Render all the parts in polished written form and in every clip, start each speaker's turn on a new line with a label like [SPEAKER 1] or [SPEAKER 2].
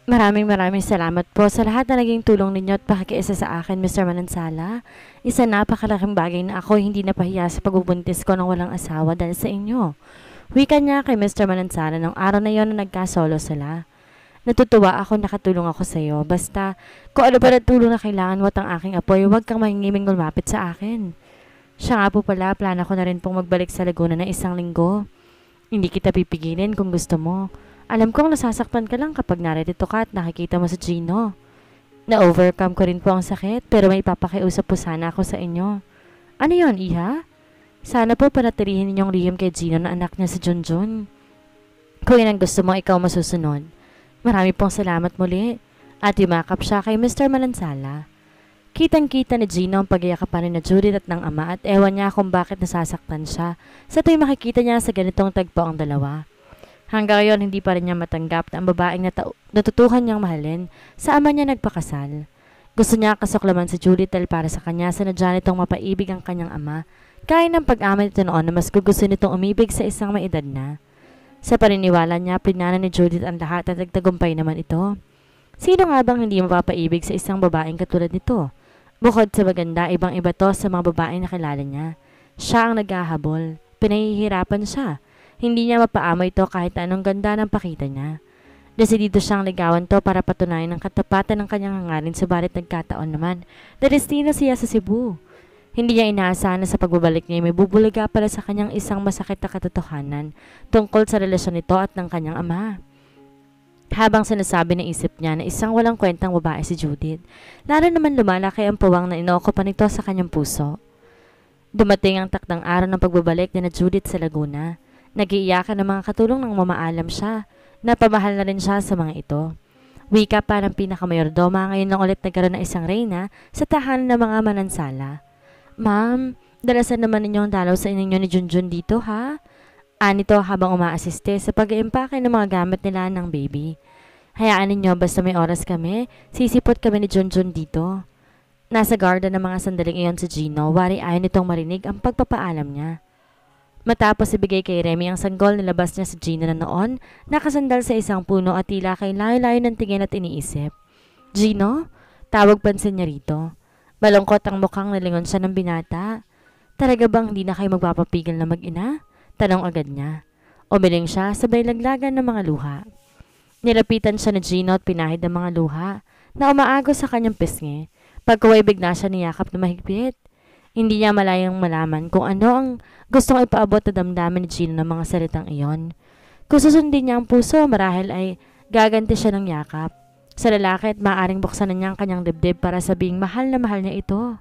[SPEAKER 1] Maraming salamat po sa lahat na naging tulong ninyo at pakikiisa sa akin, Mr. Manansala. Isa napakalaking bagay na ako hindi napahiya sa pagbubuntis ko ng walang asawa dahil sa inyo. Wika niya kay Mr. Manansala nung araw na yon na nagkasolo sila. Natutuwa ako nakatulong ako sa iyo. Basta, kung ano ba na tulong na kailangan mo at ang aking apoy, huwag kang mahingiming lumapit sa akin. Siya nga po pala, plano ko na rin pong magbalik sa Laguna na 1 linggo. Hindi kita pipigilin kung gusto mo. Alam kong nasasaktan ka lang kapag narito ka at nakikita mo sa Gino. Na-overcome ko rin po ang sakit pero may papakiusap po sana ako sa inyo. Ano yon, Iha? Sana po panatilihin ninyong lihim kay Gino na anak niya si Junjun. Kung yan ang gusto mo, ikaw masusunod. Marami pong salamat muli. At yumakap siya kay Mr. Manansala. Kitang-kita ni Gino ang pagyakapan ni na Judith at ng ama at ewan niya kung bakit nasasaktan siya sa tuwing makikita niya sa ganitong tagpo ang dalawa. Hanggang ngayon hindi pa rin niya matanggap na ang babaeng natutuhan niyang mahalin sa ama niya nagpakasal. Gusto niya kasuklaman si Judith dahil para sa kanya sanadya nitong mapaibig ang kanyang ama, kaya ng pag-amin ito noon na mas gusto nitong umibig sa isang may edad na. Sa paniniwala niya, pinana ni Judith ang lahat at nagtagumpay naman ito. Sino nga bang hindi mapapaibig sa isang babaeng katulad nito? Bukod sa maganda, ibang-iba to sa mga babaeng na kilala niya. Siya ang naghahabol. Pinahihirapan siya. Hindi niya mapaamoy ito kahit anong ganda ng pakita niya. Desidido siyang ligawan to para patunayan ang katapatan ng kanyang hangarin subalit nagkataon naman na destino siya sa Cebu. Hindi niya inaasahan na sa pagbabalik niya may bubulaga pala sa kanyang isang masakit na katotohanan tungkol sa relasyon nito at ng kanyang ama. Habang sinasabi ng isip niya na isang walang kwentang babae si Judith, lalo naman lumalaki ang puwang na inookupan nito sa kanyang puso. Dumating ang takdang araw ng pagbabalik ni na Judith sa Laguna. Nag-iiyakan ng mga katulong ng mamaalam siya. Napamahal na rin siya sa mga ito. Wika pa ng pinakamayordoma ngayon nang ulit nagkaroon ng isang reyna sa tahanan ng mga Manansala. Ma'am, dalasan naman ninyong dalaw sa inyo ni Junjun dito ha? Anito habang umaasiste sa pag-iimpake ng mga gamit nila ng baby. Hayaan ninyo basta may oras kami, sisipot kami ni Junjun dito. Nasa garden ng mga sandaling iyon si Gino, wari ayaw nitong marinig ang pagpapaalam niya. Matapos ibigay kay Remy ang sanggol, nilabas niya si Gino na noon, nakasandal sa isang puno at tila kay layo-layo ng tingin at iniisip. Gino? Tawag pansin niya rito. Malungkot ang mukhang nalingon siya ng binata. Talaga bang hindi na kayo magpapapigil na mag-ina? Tanong agad niya. Umiling siya, sabay laglagan ng mga luha. Nilapitan siya ni Gino at pinahid ng mga luha na umaagos sa kanyang pisngi. Pagkaway bigla siya niyakap na mahigpit. Hindi niya malayang malaman kung ano ang gustong ipaabot na damdamin ni Gino ng mga salitang iyon. Kung susundin niya ang puso, marahil ay gaganti siya ng yakap. Sa lalaki at maaaring buksan na niya ang kanyang dibdib para sabing mahal na mahal niya ito.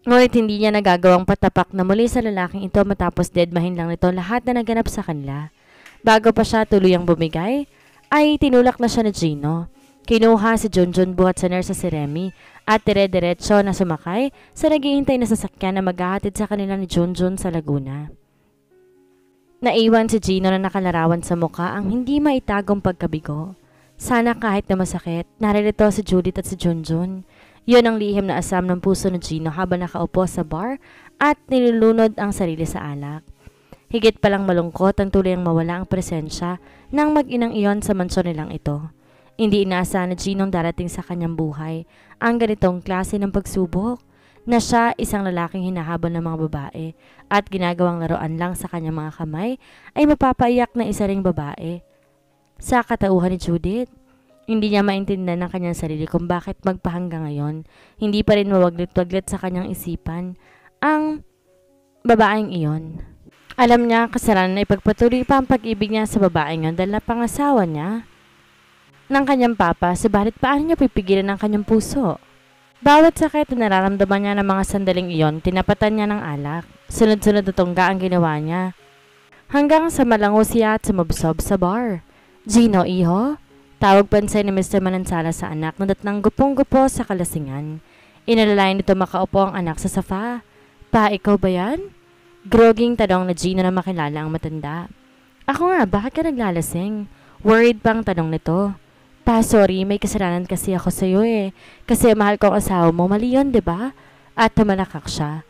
[SPEAKER 1] Ngunit hindi niya nagagawang patapak na muli sa lalaking ito matapos deadmahin lang nito lahat na naganap sa kanila. Bago pa siya tuluyang bumigay, ay tinulak na siya ni Gino. Kinuha si Junjun buhat sa nurse si Remy at dire-diretso na sumakay sa naghihintay na sasakyan na maghahatid sa kanila ni Junjun sa Laguna. Naiwan si Gino na nakalarawan sa muka ang hindi maitagong pagkabigo. Sana kahit na masakit, naririto si Judith at si Junjun. Yun ang lihim na asam ng puso ni Gino habang nakaupo sa bar at nilulunod ang sarili sa alak. Higit palang malungkot ang tuloy ang mawala ang presensya ng mag-inang iyon sa mansyon nilang ito. Hindi inaasahan ni Gino darating sa kanyang buhay ang ganitong klase ng pagsubok na siya isang lalaking hinahabol ng mga babae at ginagawang laruan lang sa kanyang mga kamay ay mapapaiyak na isa ring babae. Sa katauhan ni Judith, hindi niya maintindihan ng kanyang sarili kung bakit magpahanggang ngayon. Hindi pa rin mawaglit-waglit sa kanyang isipan ang babaeng iyon. Alam niya kasalanan na ipagpatuloy pa ang pag-ibig niya sa babaeng iyon dahil napangasawa niya ng kanyang papa, subalit paano niya pipigilan ang kanyang puso? Bawat sakit na nararamdaman niya ng mga sandaling iyon, tinapatan niya ng alak. Sunod-sunod na tungga ang ginawa niya. Hanggang sa malango siya at sumabsob sa bar. Gino, iho? Tawag pansin ni Mr. Manansala sa anak na datnang gupong-gupo sa kalasingan. Inalalayan nito makaupo ang anak sa sofa. Pa, ikaw ba yan? Groging tanong na Gino na makilala ang matanda. Ako nga, bakit ka naglalasing? Worried pang tanong nito. Pa, sorry, may kasalanan kasi ako sa'yo eh. Kasi mahal ko ang asawa mo, mali yun, diba? At tumalakak siya.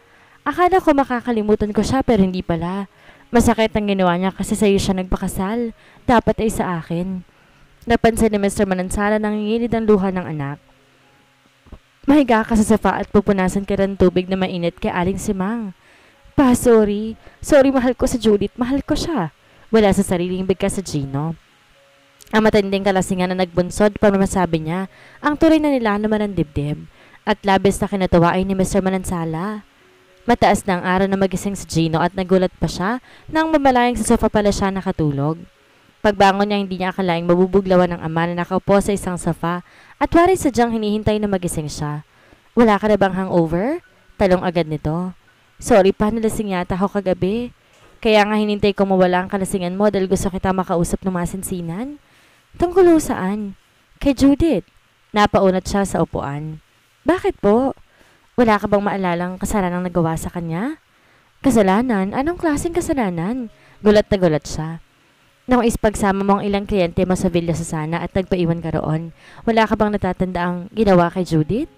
[SPEAKER 1] Akala ko makakalimutan ko siya pero hindi pala. Masakit ang ginawa niya kasi sa'yo siya nagpakasal. Dapat ay sa akin. Napansin ni Mr. Manansala nang ngingilid ang luha ng anak. Mahiga ka sa sofa at pupunasan ka ng tubig na mainit kay Aling Simang. Pa, sorry. Sorry, mahal ko si Judith. Mahal ko siya. Wala sa sariling bigkas sa Gino. Ang matinding kalasingan na nagbunsod para masabi niya ang tuloy na nila naman ng dibdib at labis na kinatawa ay ni Mr. Manansala. Mataas na ang araw na magising si Gino at nagulat pa siya nang mamalayang sa sofa pala siya nakatulog. Pagbangon niya hindi niya akalaing mabubuglawan ng ama na nakaupo sa isang sofa at wari sadyang hinihintay na magising siya. Wala ka na bang hangover? Talong agad nito. Sorry pa, nalasing yata ako kagabi. Kaya nga hinintay ko mawala ang kalasingan mo dahil gusto kita makausap ng masinsinan. Tungkol saan? Kay Judith. Napaunat siya sa upuan. Bakit po? Wala ka bang maalalang kasalanang nagawa sa kanya? Kasalanan? Anong klaseng kasalanan? Gulat na gulat siya. Nung ispagsama mo ang ilang kliyente mo sa Villa Susana at nagpaiwan ka roon, wala ka bang natatanda ang ginawa kay Judith?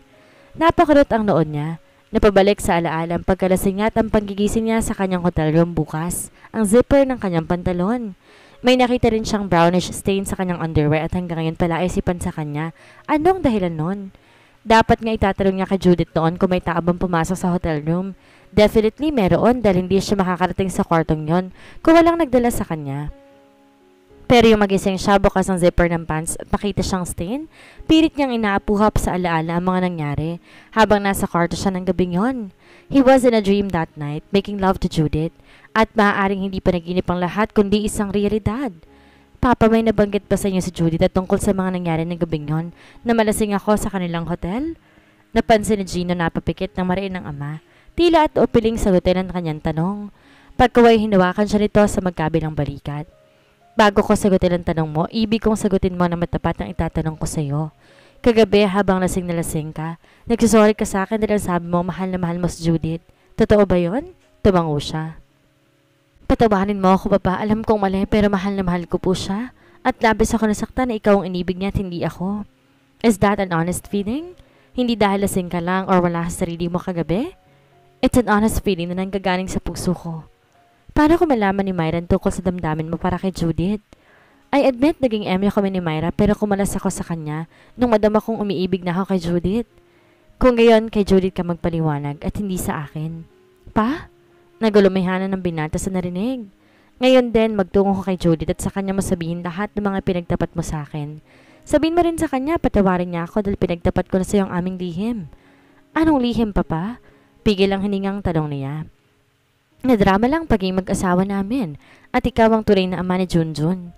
[SPEAKER 1] Napakurot ang noon niya. Napabalik sa alaala ang pagkalasing at ang panggigising niya sa kanyang hotel room bukas, ang zipper ng kanyang pantalon. May nakita rin siyang brownish stain sa kanyang underwear at hanggang ngayon pala isipan sa kanya. Anong dahilan nun? Dapat nga itatanong niya kay Judith noon kung may tao bang pumasok sa hotel room. Definitely meron dahil hindi siya makakarating sa kwartong yon kung walang nagdala sa kanya. Pero yung magising siya bukas ang zipper ng pants at makita siyang stain, pilit niyang inaapuhap sa alaala ang mga nangyari habang nasa kwarto siya ng gabing yon. He was in a dream that night, making love to Judith, at maaaring hindi pa naginip ang lahat kundi isang realidad. Papa, may nabanggit pa sa inyo si Judith at tungkol sa mga nangyari ng gabing yon na malasing ako sa kanilang hotel? Napansin ni Gino na papikit ng mariin ng ama, tila at upiling sagutin ang kanyang tanong. Pagkaway hinawakan siya nito sa magkabilang balikat. Bago ko sagutin ang tanong mo, ibig kong sagutin mo na matapat ang itatanong ko sa iyo. Kagabi habang lasing na lasing ka, nagsasorry ka sa akin dahil sabi mo mahal na mahal mo si Judith. Totoo ba yon? Tumango siya. Patawanin mo ako, Papa. Alam kong mali pero mahal na mahal ko po siya. At labis ako nasaktan na ikaw ang inibig niya at hindi ako. Is that an honest feeling? Hindi dahil lasing ka lang or wala sa sarili mo kagabi? It's an honest feeling na nanggagaling sa puso ko. Paano ko malaman ni Myra tungkol sa damdamin mo para kay Judith? I admit naging emyo kami ni Myra pero kumalas ako sa kanya nung madama kong umiibig na ako kay Judith. Kung gayon kay Judith ka magpaliwanag at hindi sa akin. Pa? Nagulumihanan ng binata sa narinig. Ngayon din magtungo ko kay Judith at sa kanya mo sabihin lahat ng mga pinagtapat mo sa akin. Sabihin mo rin sa kanya patawarin niya ako dahil pinagtapat ko na sa iyo ang aming lihim. Anong lihim, Papa? Pigil ang hiningang tanong niya. Nadrama lang paging mag-asawa namin at ikaw ang tunay na ama ni Junjun.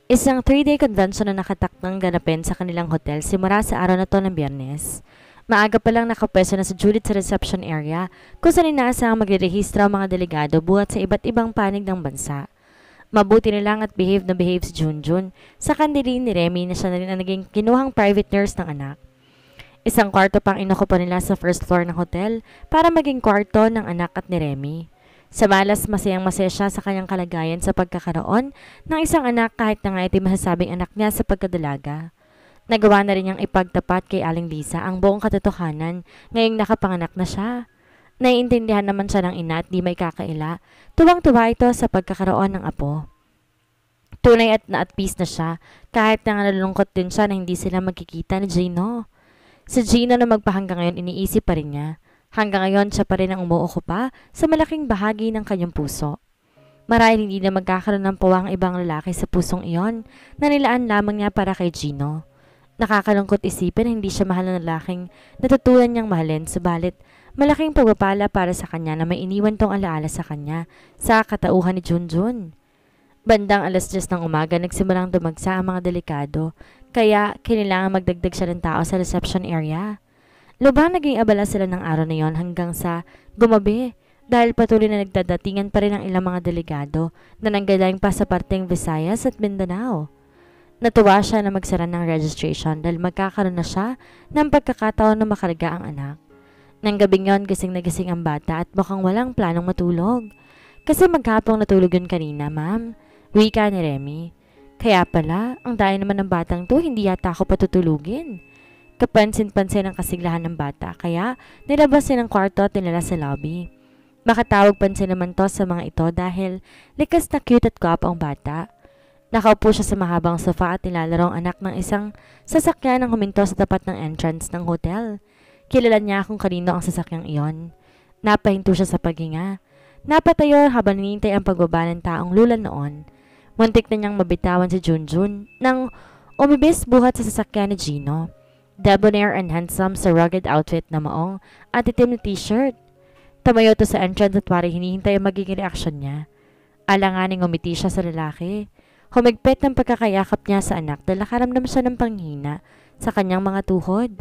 [SPEAKER 1] Isang 3-day convention na nakatakdang ganapin sa kanilang hotel simula sa araw na to ng Biyernes. Maaga pa lang nakapwesto na si Judith sa reception area kung saan inaasahang magre-rehistro ang mga delegado buhat sa iba't ibang panig ng bansa. Mabuti na lang at behave na behave si Junjun sa kandili ni Remy na siya na rin ang naging kinuhang private nurse ng anak. Isang kwarto pang inukupan nila sa first floor ng hotel para maging kwarto ng anak at ni Remy. Sa malas, masayang masaya siya sa kanyang kalagayan sa pagkakaroon ng isang anak kahit na nga ito'y masasabing anak niya sa pagkadalaga. Nagawa na rin niyang ipagtapat kay Aling Lisa ang buong katotohanan ngayong nakapanganak na siya. Naiintindihan naman siya ng ina at di may kakaila. Tuwang-tuwa ito sa pagkakaroon ng apo. Tunay at peace na siya kahit na nalulungkot din siya na hindi sila magkikita ni Gino. Si Gino na magpahanggang ngayon iniisip pa rin niya. Hanggang ngayon siya pa rin ang umuukupa sa malaking bahagi ng kanyang puso. Marahil hindi na magkakaroon ng puwang ibang lalaki sa pusong iyon na nilaan lamang niya para kay Gino. Nakakalungkot isipin na hindi siya mahal na lalaking natutunan niyang mahalin, subalit malaking pagpapala para sa kanya na may iniwan tong alaala sa kanya sa katauhan ni Junjun. Bandang 10:00 ng umaga nagsimulang dumagsa ang mga delikado, kaya kailangan magdagdag siya ng tao sa reception area. Lubhang naging abala sila ng araw na yon hanggang sa gumabi dahil patuloy na nagdadatingan pa rin ang ilang mga delegado na nanggagaling pa sa parteng Visayas at Mindanao. Natuwa siya na magsara ng registration dahil magkakaroon na siya ng pagkakataon na makarga ang anak. Nang gabing yon gising na gising ang bata at mukhang walang planong matulog. Kasi maghapong natulog yun kanina, ma'am. Wika ni Remy. Kaya pala, ang daya naman ng batang to, hindi yata ako patutulugin. Kapansin-pansin ang kasiglahan ng bata kaya nilabas niya ng kwarto at nilala sa lobby. Makatawag pansin naman to sa mga ito dahil likas na cute at gwapo ang bata. Nakaupo siya sa mahabang sofa at nilalaro ang anak ng isang sasakyan nang huminto sa tapat ng entrance ng hotel. Kilala niya kung kanino ang sasakyang iyon. Napahinto siya sa paghinga. Napatayo habang hinihintay ang pagbaba ng taong lulan noon. Muntik na niyang mabitawan si Junjun nang umibis buhat sa sasakyan ni Gino. Debonair and handsome sa rugged outfit na maong at itim na t-shirt. Tumayo to sa entrance at parang hinihintay ang magiging reaksyon niya. Alanganing umiti siya sa lalaki. Humigpit ng pagkakayakap niya sa anak dahil nakaramdam siya ng panghina sa kanyang mga tuhod.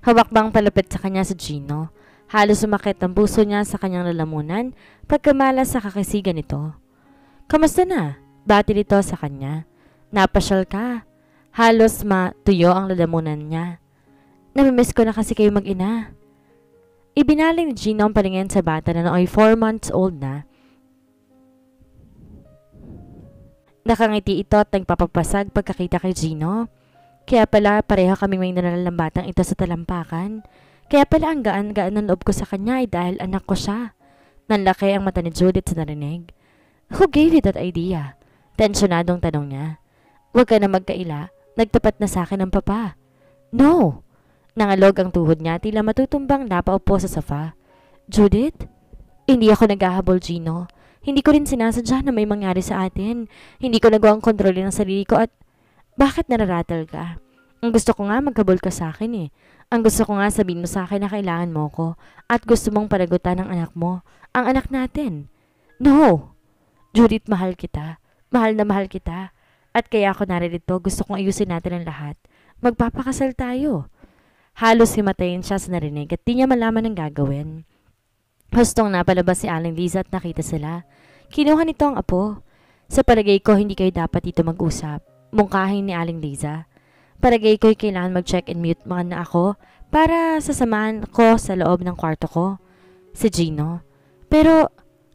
[SPEAKER 1] Hawak-bang palapit sa kanya si Gino. Halos sumakit ang puso niya sa kanyang lalamunan pagkamalas sa kakisigan nito. Kamusta na? Bati nito sa kanya. Napasyal ka. Halos matuyo ang lalamunan niya. Namimiss ko na kasi kayo mag-ina. Ibinaling ni Gino ang palingin sa bata na nooy 4 months old na. Nakangiti ito at nagpapapasag pagkakita kay Gino. Kaya pala pareho kaming may nalalang batang ito sa talampakan. Kaya pala ang gaan-gaan ng loob ko sa kanya ay dahil anak ko siya. Nanlaki ang mata ni Judith sa narinig. Who gave you that idea? Tensyonadong tanong niya. Huwag ka na magkaila. Nagtapat na sa akin ang papa. No! Nangalog ang tuhod niya tila matutumbang napaupo sa sofa. Judith? Hindi ako naghahabol, Gino. Hindi ko rin sinasadya na may mangyari sa atin. Hindi ko nagawang kontrolin ang sarili ko at bakit nararatal ka? Ang gusto ko nga magkabol ka sa akin eh. Ang gusto ko nga sabihin mo sa akin na kailangan mo ko at gusto mong panagutan ng anak mo. Ang anak natin. No! Judith, mahal kita. Mahal na mahal kita. At kaya ako naririto, gusto kong ayusin natin ang lahat. Magpapakasal tayo. Halos himatayin siya sa narinig at di niya malaman ang gagawin. Hustong napalabas si Aling Liza at nakita sila. Kinuha nito ang apo. Sa palagay ko, hindi kayo dapat dito mag-usap. Mungkahin ni Aling Liza. Palagay ko'y kailangan mag-check and mute mga na ako para sasamahan ko sa loob ng kwarto ko. Si Gino. Pero,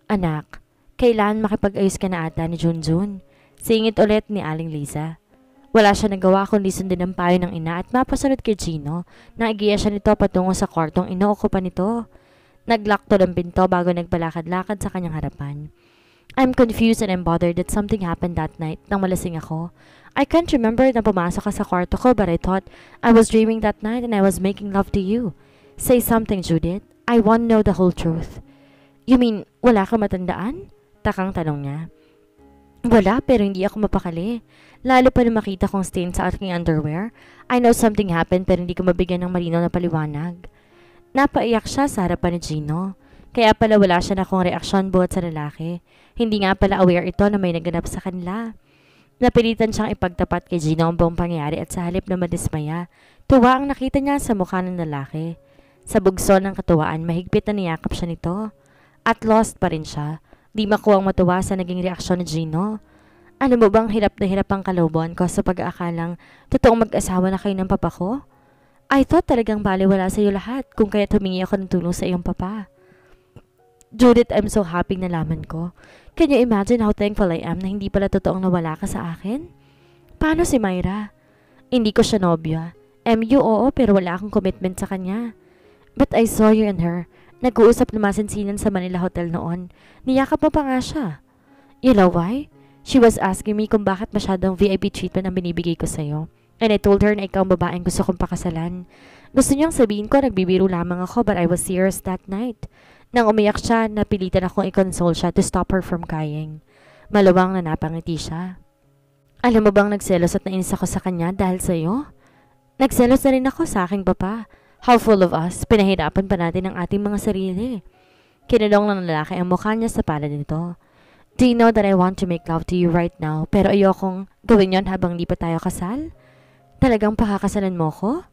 [SPEAKER 1] anak, kailangan makipag-ayos ka na ata ni Junjun. Singit ulit ni Aling Liza. Wala siya nagawa kundi sundin ang payo ng ina at mapasunod kay Gino na igiya siya nito patungo sa kwartong inookupan nito. Naglakto ng pinto bago nagbalakad-lakad sa kanyang harapan. I'm confused and I'm bothered that something happened that night nang malasing ako. I can't remember na pumasok ka sa kwarto ko but I thought I was dreaming that night and I was making love to you. Say something, Judith. I want to know the whole truth. You mean, wala ka matandaan? Takang tanong niya. Wala, pero hindi ako mapakali. Lalo pa na makita kong stain sa aking underwear. I know something happened pero hindi ko mabigyan ng malinaw na paliwanag. Napaiyak siya sa harapan ni Gino. Kaya pala wala siya na akong reaksyon buhat sa lalaki. Hindi nga pala aware ito na may naganap sa kanila. Napilitan siyang ipagtapat kay Gino ang buong pangyayari at sa halip na madismaya, tuwa ang nakita niya sa mukha ng lalaki. Sa bugso ng katuwaan, mahigpit na niyakap siya nito. At lost pa rin siya. Di makuwang matuwa sa naging reaksyon ni Gino. Alam mo bang hirap na hirap ang kalooban ko sa pag-aakalang totoong mag-asawa na kayo ng papa ko? I thought talagang baliwala sa iyo lahat kung kaya't humingi ako ng tulong sa iyong papa. Judith, I'm so happy na laman ko. Can you imagine how thankful I am na hindi pala totoong nawala ka sa akin? Paano si Myra? Hindi ko siya nobya. MU, oo, pero wala akong commitment sa kanya. But I saw you and her. Nag-uusap na masinsinan sa Manila Hotel noon. Niyakap mo pa nga siya. You know why? She was asking me kung bakit masyadong VIP treatment ang binibigay ko sa'yo. And I told her na ikaw ang babaeng gusto kong pakasalan. Gusto niyang sabihin ko nagbibiro lamang ako but I was serious that night. Nang umiyak siya, napilitan akong i-console siya to stop her from crying. Malawang na napangiti siya. Alam mo bang nagselos at nainis ako sa kanya dahil sa'yo? Nagselos na rin ako sa aking papa. How full of us, pinahirapan pa natin ang ating mga sarili. Kinulong ng lalaki ang mukha niya sa palad nito. Do you know that I want to make love to you right now pero ayokong gawin yon habang di pa tayo kasal? Talagang pakakasalan mo ko?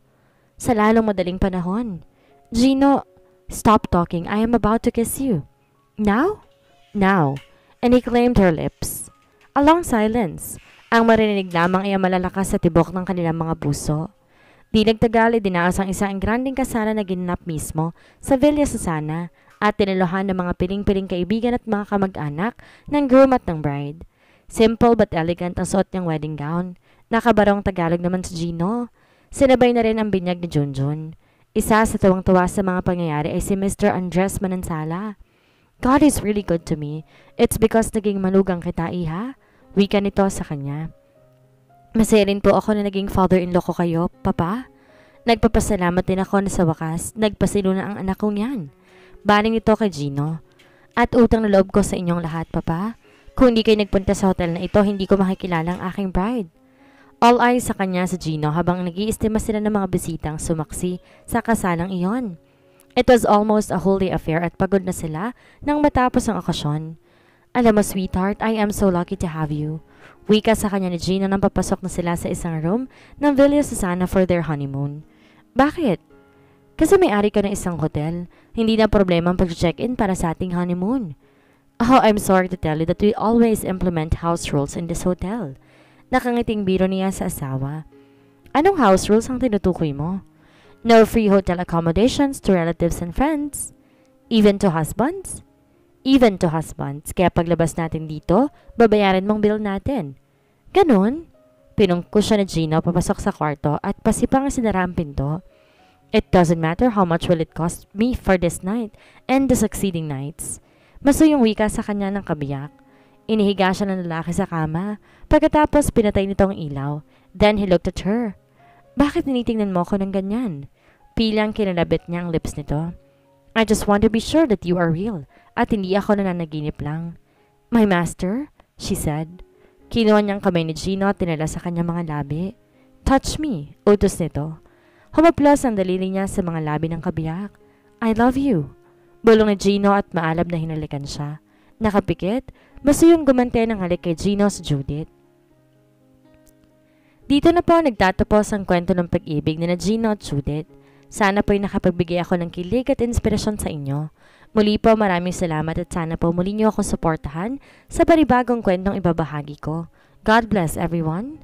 [SPEAKER 1] Sa lalong madaling panahon. Gino, stop talking. I am about to kiss you. Now? Now. And he claimed her lips. A long silence. Ang marinig lamang ay malalakas sa tibok ng kanilang mga puso. Di nagtagal, dinaos ang isang granding kasana na ginanap mismo sa Villa Susana at tiniluhan ng mga piling-piling kaibigan at mga kamag-anak ng groom at ng bride. Simple but elegant ang suot niyang wedding gown. Nakabarong Tagalog naman si Gino. Sinabay na rin ang binyag ni Junjun. Isa sa tuwang-tuwa sa mga pangyayari ay si Mr. Andres Manansala. God is really good to me. It's because naging manugang kita, iha. Wika nito sa kanya. Masaya rin po ako na naging father-in-law ko kayo, Papa. Nagpapasalamat din ako na sa wakas, nagpasilo na ang anak kong yan. Baling ito kay Gino. At utang na loob ko sa inyong lahat, Papa. Kung hindi kayo nagpunta sa hotel na ito, hindi ko makikilala ang aking bride. All eyes sa kanya sa Gino habang nag-iistima sila ng mga bisitang sumaksi sa kasalang iyon. It was almost a whole day affair at pagod na sila nang matapos ang okasyon. Alam mo, sweetheart, I am so lucky to have you. Wika sa kanya ni Gino nang papasok na sila sa isang room ng Villa Susana for their honeymoon. Bakit? Kasi may-ari ka ng isang hotel. Hindi na problema ang pag-check-in para sa ating honeymoon. Oh, I'm sorry to tell you that we always implement house rules in this hotel. Nakangiting biro niya sa asawa. Anong house rules ang tinutukoy mo? No free hotel accommodations to relatives and friends. Even to husbands? Even to husbands. Kaya paglabas natin dito, babayaran mong bill natin. Ganun? Pinungko siya ni Gino papasok sa kwarto at pasipang sinara ang pinto. It doesn't matter how much will it cost me for this night and the succeeding nights. Masuyong wika sa kanya ng kabiyak. Inihiga siya ng lalaki sa kama. Pagkatapos pinatay nito ang ilaw. Then he looked at her. Bakit tinitingnan mo ko ng ganyan? Pilang kinalabit niya ang lips nito. I just want to be sure that you are real at hindi ako nananaginip lang. My master, she said. Kinuha niyang kamay ni Gino at tinala sa kanyang mga labi. Touch me, utos nito. Humaplos ang daliri niya sa mga labi ng kabiyak. I love you. Bulong ni Gino at maalab na hinalikan siya. Nakapikit, masuyong gumante ng halik kay Gino sa Judith. Dito na po nagtatapos ang kwento ng pag-ibig ni Gino at Judith. Sana po'y nakapagbigay ako ng kilig at inspirasyon sa inyo. Muli po maraming salamat at sana po muli niyo akong suportahan sa panibagong kwentong ibabahagi ko. God bless everyone.